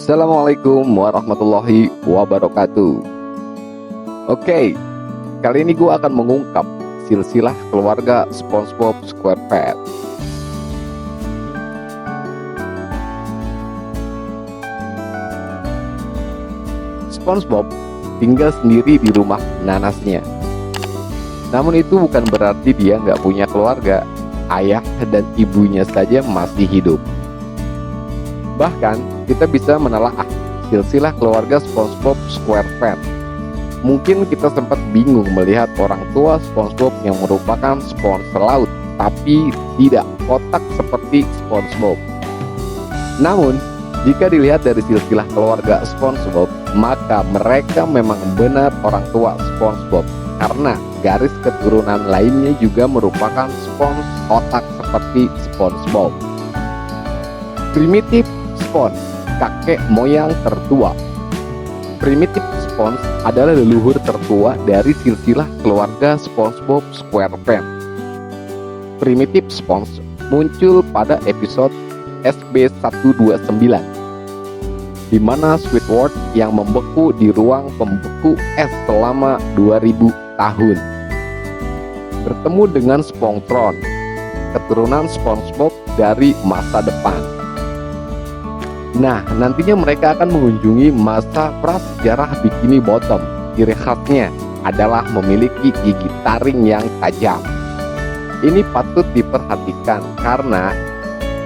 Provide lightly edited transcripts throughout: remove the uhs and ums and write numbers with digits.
Assalamualaikum warahmatullahi wabarakatuh. Oke, kali ini gue akan mengungkap silsilah keluarga SpongeBob SquarePants. SpongeBob tinggal sendiri di rumah nanasnya. Namun itu bukan berarti dia nggak punya keluarga. Ayah dan ibunya saja masih hidup. Bahkan kita bisa menelaah silsilah keluarga SpongeBob SquarePants. Mungkin kita sempat bingung melihat orang tua SpongeBob yang merupakan spons laut, tapi tidak kotak seperti SpongeBob. Namun, jika dilihat dari silsilah keluarga SpongeBob, maka mereka memang benar orang tua SpongeBob, karena garis keturunan lainnya juga merupakan spons kotak seperti SpongeBob. Primitive Spons, kakek moyang tertua. Primitive Spons adalah leluhur tertua dari silsilah keluarga SpongeBob SquarePants. Primitive Spons muncul pada episode SB129, di mana Squidward yang membeku di ruang pembeku es selama 2000 tahun bertemu dengan Spongtron, keturunan SpongeBob dari masa depan. Nah, nantinya mereka akan mengunjungi masa prasejarah Bikini Bottom. Ciri khasnya adalah memiliki gigi taring yang tajam. Ini patut diperhatikan karena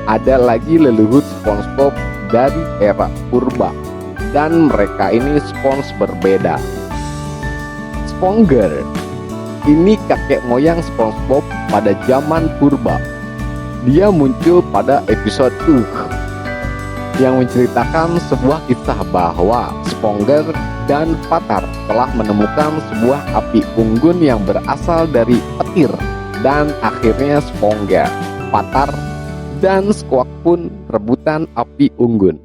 ada lagi leluhur SpongeBob dari era purba, dan mereka ini spons berbeda. Sponger ini kakek moyang SpongeBob pada zaman purba. Dia muncul pada episode yang menceritakan sebuah kisah bahwa Sponger dan Patar telah menemukan sebuah api unggun yang berasal dari petir, dan akhirnya Sponger, Patar, dan Squawk pun rebutan api unggun.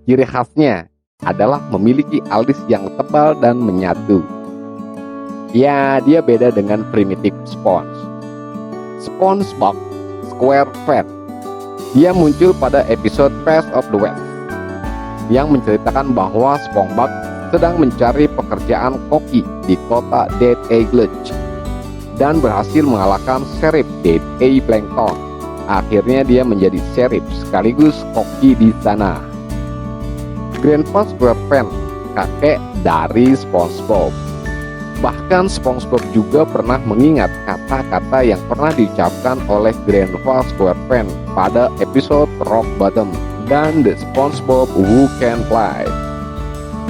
Ciri khasnya adalah memiliki alis yang tebal dan menyatu. Ya, dia beda dengan Primitive Spons. SpongeBob SquarePants, dia muncul pada episode Face of the West yang menceritakan bahwa SpongeBob sedang mencari pekerjaan koki di kota Dead Egg Lodge dan berhasil mengalahkan Sheriff Dead Egg Plankton. Akhirnya dia menjadi sheriff sekaligus koki di sana. Grandpa SquarePants, kakek dari SpongeBob. Bahkan SpongeBob juga pernah mengingat kata-kata yang pernah diucapkan oleh Grandpa SquarePants pada episode Rock Bottom dan The SpongeBob Who Can Fly.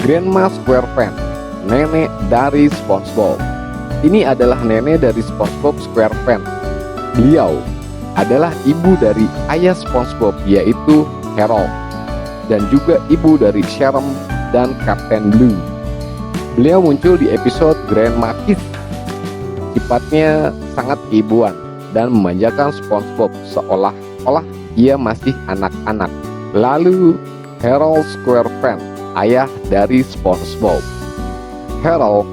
Grandma SquarePants, nenek dari SpongeBob. Ini adalah nenek dari SpongeBob SquarePants. Beliau adalah ibu dari ayah SpongeBob, yaitu Harold, dan juga ibu dari Shrimp dan Captain Blue. Beliau muncul di episode Grandma Kiss. Sifatnya sangat keibuan dan memanjakan SpongeBob seolah-olah ia masih anak-anak. Lalu Harold SquarePants, ayah dari SpongeBob. Harold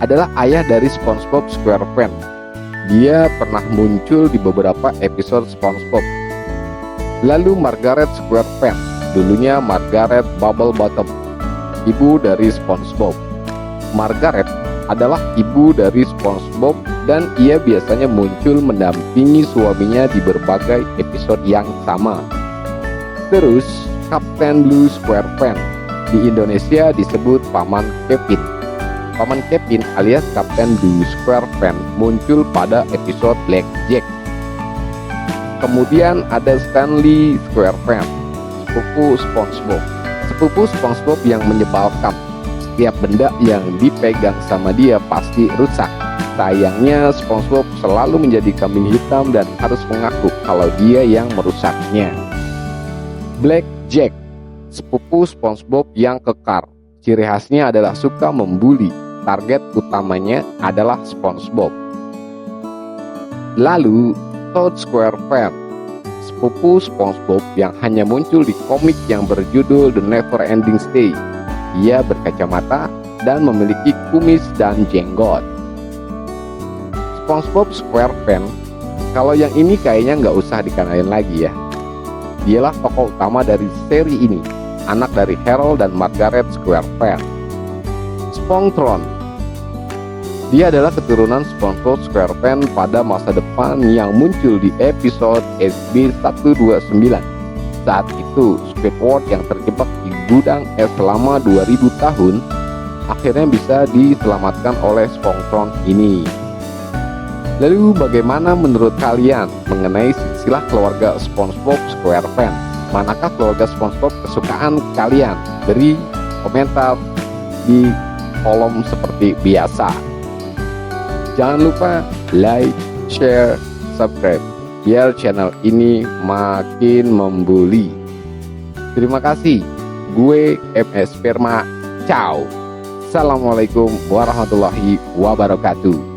adalah ayah dari SpongeBob SquarePants. Dia pernah muncul di beberapa episode SpongeBob. Lalu Margaret SquarePants, dulunya Margaret Bubblebottom, ibu dari SpongeBob. Margaret adalah ibu dari SpongeBob dan ia biasanya muncul mendampingi suaminya di berbagai episode yang sama. Terus, Captain Blue SquarePants, di Indonesia disebut Paman Kevin. Paman Kevin alias Captain Blue SquarePants muncul pada episode Blackjack. Kemudian ada Stanley SquarePants, sepupu SpongeBob. Sepupu SpongeBob yang menyebalkan. Setiap benda yang dipegang sama dia pasti rusak. Sayangnya SpongeBob selalu menjadi kambing hitam dan harus mengaku kalau dia yang merusaknya. Blackjack, sepupu SpongeBob yang kekar. Ciri khasnya adalah suka membuli. Target utamanya adalah SpongeBob. Lalu Toad SquarePants, sepupu SpongeBob yang hanya muncul di komik yang berjudul The Never Ending Stay. Ia berkacamata dan memiliki kumis dan jenggot. SpongeBob SquarePants, kalau yang ini kayaknya nggak usah dikenalin lagi ya. Dialah tokoh utama dari seri ini. anak dari Harold dan Margaret Squarepan. SpongeTron, dia adalah keturunan SpongeBob SquarePants pada masa depan yang muncul di episode SB129. Saat itu, Squidward yang terjebak di gudang es selama 2000 tahun akhirnya bisa diselamatkan oleh SpongeTron ini. Lalu bagaimana menurut kalian mengenai silsilah keluarga SpongeBob SquarePants? Manakah keluarga SpongeBob kesukaan kalian? Beri komentar di kolom seperti biasa. Jangan lupa like, share, subscribe biar channel ini makin membuli. Terima kasih. Gue MS Perma. Ciao. Assalamualaikum warahmatullahi wabarakatuh.